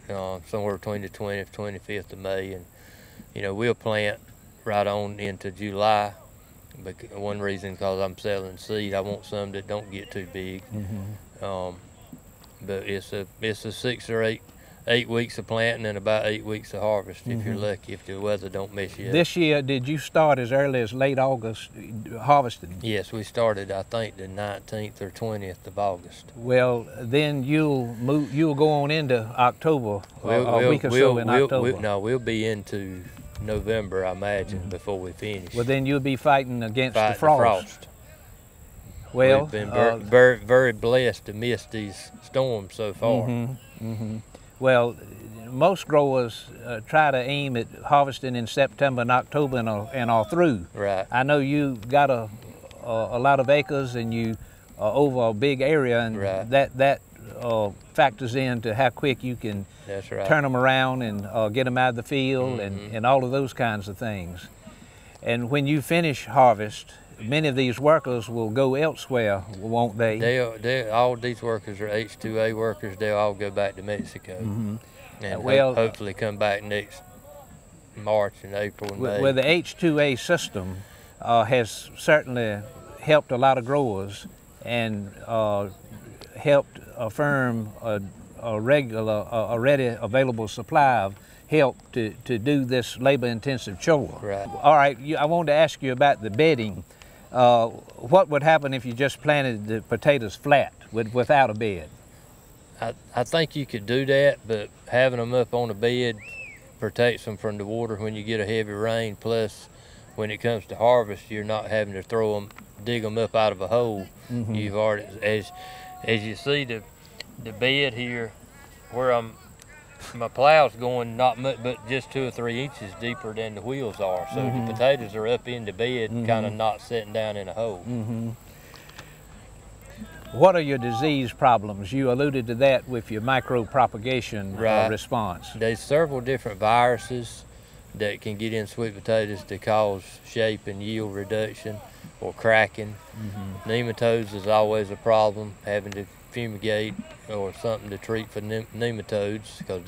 somewhere between the 20th, 25th of May, and we'll plant right on into July. But one reason, because I'm selling seed, I want some that don't get too big. But it's a 6 or 8 weeks of planting and about 8 weeks of harvest if you're lucky, if the weather don't mess you up. This year, did you start as early as late August harvesting? Yes, we started, I think, the 19th or 20th of August. Well, then you'll go on into October, a week or so in October. No, we'll be into November, I imagine, before we finish. Well, then you'll be fighting against the frost. Well, we've been very, very blessed to miss these storms so far. Well, most growers try to aim at harvesting in September and October and are through. Right. I know you got a lot of acres and you are over a big area, and that factors into how quick you can turn them around and get them out of the field and all of those kinds of things. And when you finish harvest, many of these workers will go elsewhere, won't they? All these workers are H2A workers. They'll all go back to Mexico, and hopefully come back next March and April and May. Well, the H2A system has certainly helped a lot of growers and helped affirm a ready available supply of help to do this labor-intensive chore. Right. All right, I wanted to ask you about the bedding. What would happen if you just planted the potatoes flat without a bed? I think you could do that, but having them up on a bed protects them from the water when you get a heavy rain. Plus, when it comes to harvest, you're not having to dig them up out of a hole. You've already, as you see the bed here, where my plow's going not much, but just 2 or 3 inches deeper than the wheels are. So the potatoes are up in the bed, kind of not sitting down in a hole. What are your disease problems? You alluded to that with your micro-propagation response. There's several different viruses that can get in sweet potatoes to cause shape and yield reduction or cracking. Nematodes is always a problem, having to fumigate or something to treat for nematodes, because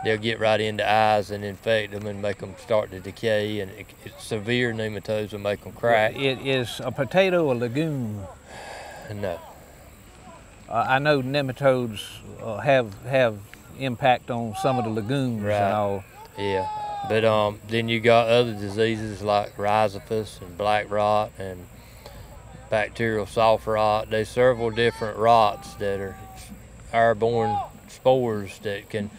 they'll get right into eyes and infect them and make them start to decay, and severe nematodes will make them crack. Is a potato a legume? No. I know nematodes have impact on some of the legumes and all. Yeah, but then you got other diseases like rhizopus and black rot and bacterial soft rot. There's several different rots that are airborne spores that can,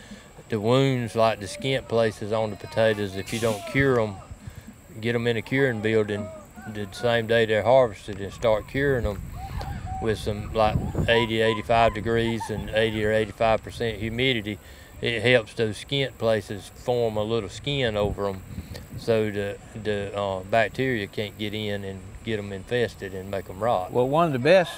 the wounds like the skint places on the potatoes, if you don't cure them, get them in a curing building the same day they're harvested and start curing them with some like 80, 85 degrees and 80 or 85% humidity, it helps those skint places form a little skin over them so the bacteria can't get in and get them infested and make them rot. Well, one of the best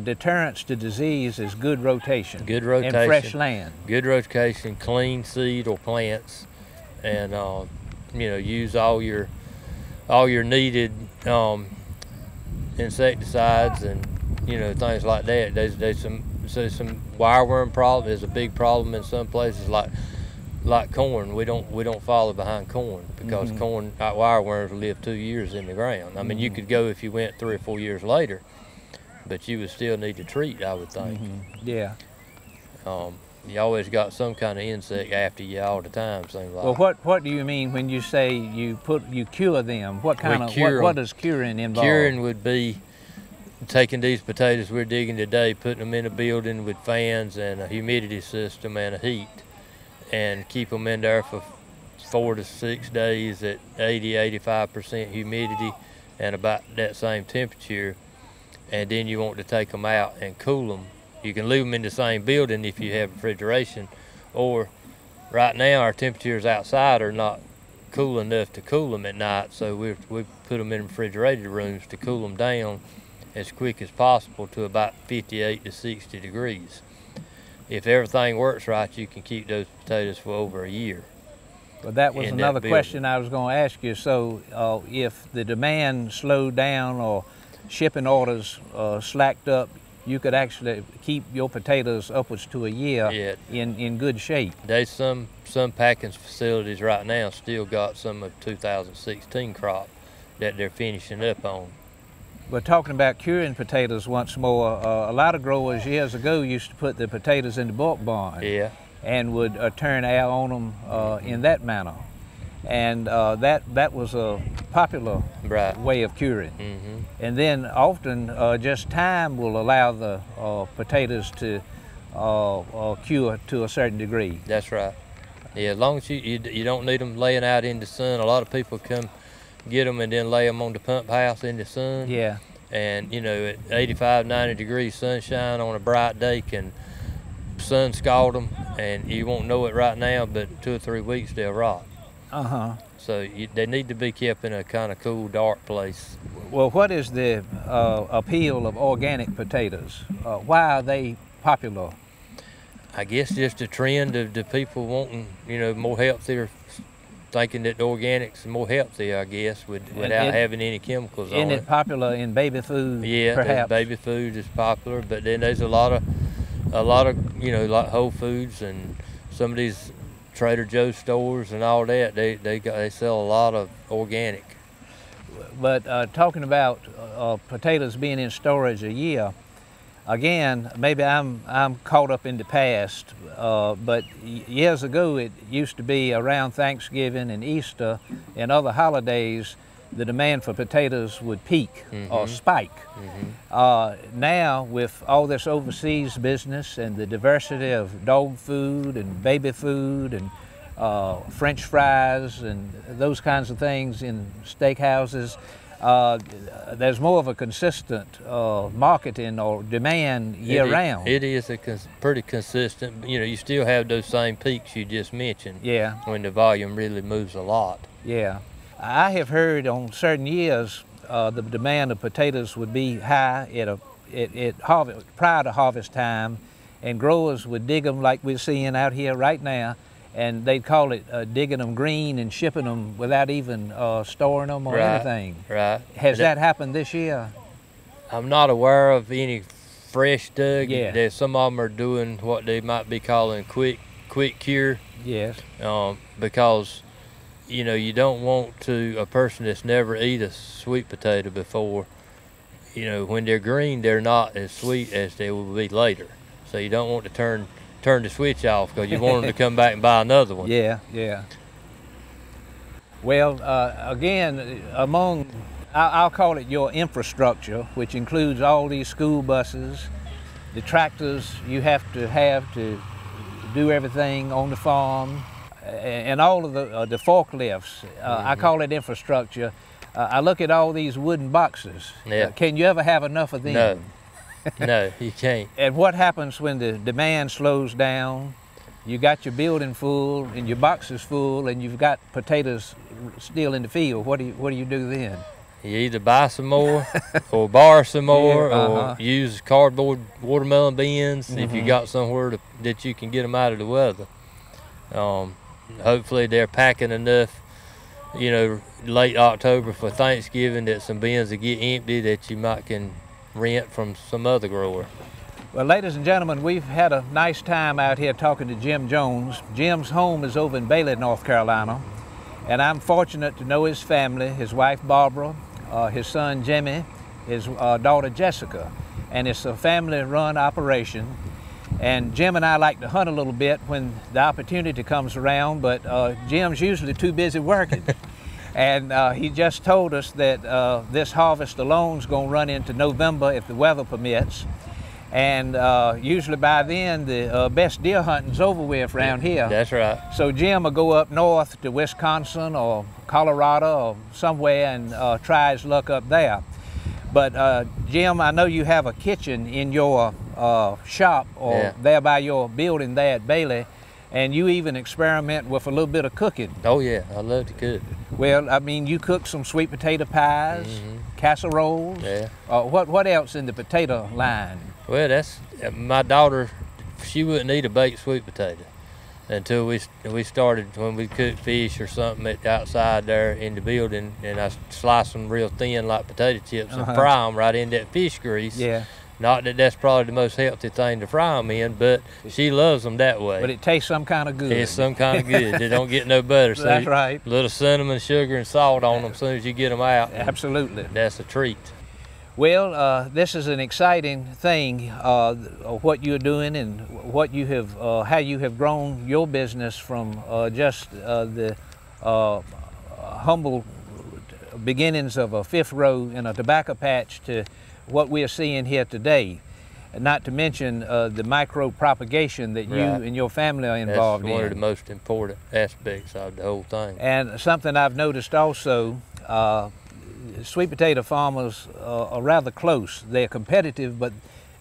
deterrents to disease is good rotation. Good rotation. And fresh land. Good rotation, clean seed or plants, and use all your needed insecticides and things like that. There's some wireworm problem is a big problem in some places, like corn. We don't follow behind corn because corn, wireworms live 2 years in the ground. I mean, you could go if you went 3 or 4 years later, but you would still need to treat, I would think. Yeah. You always got some kind of insect after you all the time, seems like. Well, what do you mean when you say you cure them? What does curing involve? Curing would be taking these potatoes we're digging today, putting them in a building with fans and a humidity system and a heat, and keep them in there for 4 to 6 days at 80, 85% humidity and about that same temperature. And then you want to take them out and cool them. You can leave them in the same building if you have refrigeration, or right now our temperatures outside are not cool enough to cool them at night, so we put them in refrigerated rooms to cool them down as quick as possible to about 58 to 60 degrees. If everything works right, you can keep those potatoes for over a year. Well, that was another question I was going to ask you. So if the demand slowed down or shipping orders slacked up, you could actually keep your potatoes upwards to a year in good shape. There's some packing facilities right now still got some of 2016 crop that they're finishing up on. But talking about curing potatoes once more, a lot of growers years ago used to put the potatoes in the bulk barn and would turn air on them in that manner. And that was a popular way of curing. And then often just time will allow the potatoes to cure to a certain degree. That's right. Yeah, as long as you don't need them laying out in the sun. A lot of people come get them and then lay them on the pump house in the sun. Yeah. And you know, at 85, 90 degrees sunshine on a bright day can sun scald them, and you won't know it right now, but 2 or 3 weeks they'll rot. So they need to be kept in a kind of cool, dark place. Well, what is the appeal of organic potatoes? Why are they popular? I guess just the trend of the people wanting, you know, more healthier, thinking that the organics are more healthy, I guess, without having any chemicals on it. Isn't it popular in baby food? Yeah, perhaps? Baby food is popular, but then there's a lot of, you know, like Whole Foods and some of these Trader Joe's stores and all that. They sell a lot of organic. But talking about potatoes being in storage a year, again, maybe I'm caught up in the past, but years ago it used to be around Thanksgiving and Easter and other holidays, the demand for potatoes would peak or spike. Now, with all this overseas business and the diversity of dog food and baby food and French fries and those kinds of things in steakhouses, there's more of a consistent marketing or demand year-round. It is pretty consistent. You know, you still have those same peaks you just mentioned. Yeah. When the volume really moves a lot. Yeah. I have heard on certain years the demand of potatoes would be high prior to harvest time, and growers would dig them like we're seeing out here right now, and they'd call it digging them green and shipping them without even storing them or anything. Right. Has that happened this year? I'm not aware of any fresh dug. Yeah. There's some of them are doing what they might be calling quick cure. Yes. Because, you know, you don't want a person that's never eat a sweet potato before, you know, when they're green, they're not as sweet as they will be later. So you don't want to turn the switch off because you want them to come back and buy another one. Yeah, yeah. Well, again, I'll call it your infrastructure, which includes all these school buses, the tractors you have to do everything on the farm, and all of the forklifts. I call it infrastructure. I look at all these wooden boxes. Yeah. Can you ever have enough of them? No. No, you can't. And what happens when the demand slows down? You got your building full and your boxes full, and you've got potatoes still in the field. What do you do then? You either buy some more, or borrow some more, or use cardboard watermelon bins if you got somewhere that you can get them out of the weather. Hopefully they're packing enough, you know, late October for Thanksgiving that some bins will get empty that you might can rent from some other grower. Well, ladies and gentlemen, we've had a nice time out here talking to Jim Jones. Jim's home is over in Bailey, North Carolina, and I'm fortunate to know his family, his wife Barbara, his son Jimmy, his daughter Jessica, and it's a family-run operation. And Jim and I like to hunt a little bit when the opportunity comes around, but Jim's usually too busy working. And he just told us that this harvest alone is going to run into November if the weather permits. And usually by then the best deer hunting's over with around here. That's right. So Jim will go up north to Wisconsin or Colorado or somewhere and try his luck up there. But Jim, I know you have a kitchen in your shop or there by your building there at Bailey, and you even experiment with a little bit of cooking. Oh yeah, I love to cook. Well, I mean, you cook some sweet potato pies, casseroles. Yeah. What else in the potato line? Well, that's my daughter. She wouldn't eat a baked sweet potato until we started when we cooked fish or something outside there in the building, and I slice them real thin like potato chips and fry them right in that fish grease. Yeah. Not that that's probably the most healthy thing to fry them in, but she loves them that way. But it tastes some kind of good. It's some kind of good. They don't get no better. So that's right. A little cinnamon, sugar, and salt on them as soon as you get them out. Absolutely. That's a treat. Well, this is an exciting thing, what you're doing and what you have, how you have grown your business from just the humble beginnings of a fifth row in a tobacco patch to what we are seeing here today. Not to mention the micro propagation that you and your family are involved in. That's one of the most important aspects of the whole thing. And something I've noticed also, sweet potato farmers are rather close. They're competitive, but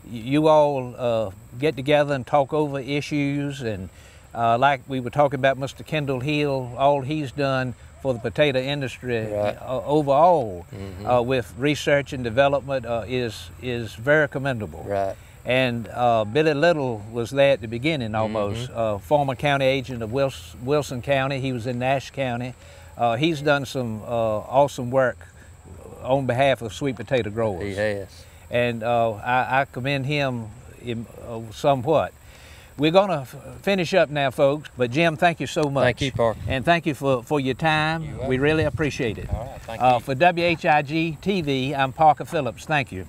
you all get together and talk over issues, and like we were talking about Mr. Kendall Hill, all he's done for the potato industry overall with research and development is very commendable. Right. And Billy Little was there at the beginning almost, former county agent of Wilson County. He was in Nash County. He's done some awesome work on behalf of sweet potato growers. He has. And I commend him somewhat. We're going to finish up now, folks, but Jim, thank you so much. Thank you, Parker. And thank you for your time. We really appreciate it. All right, thank you. For WHIG TV, I'm Parker Phillips. Thank you.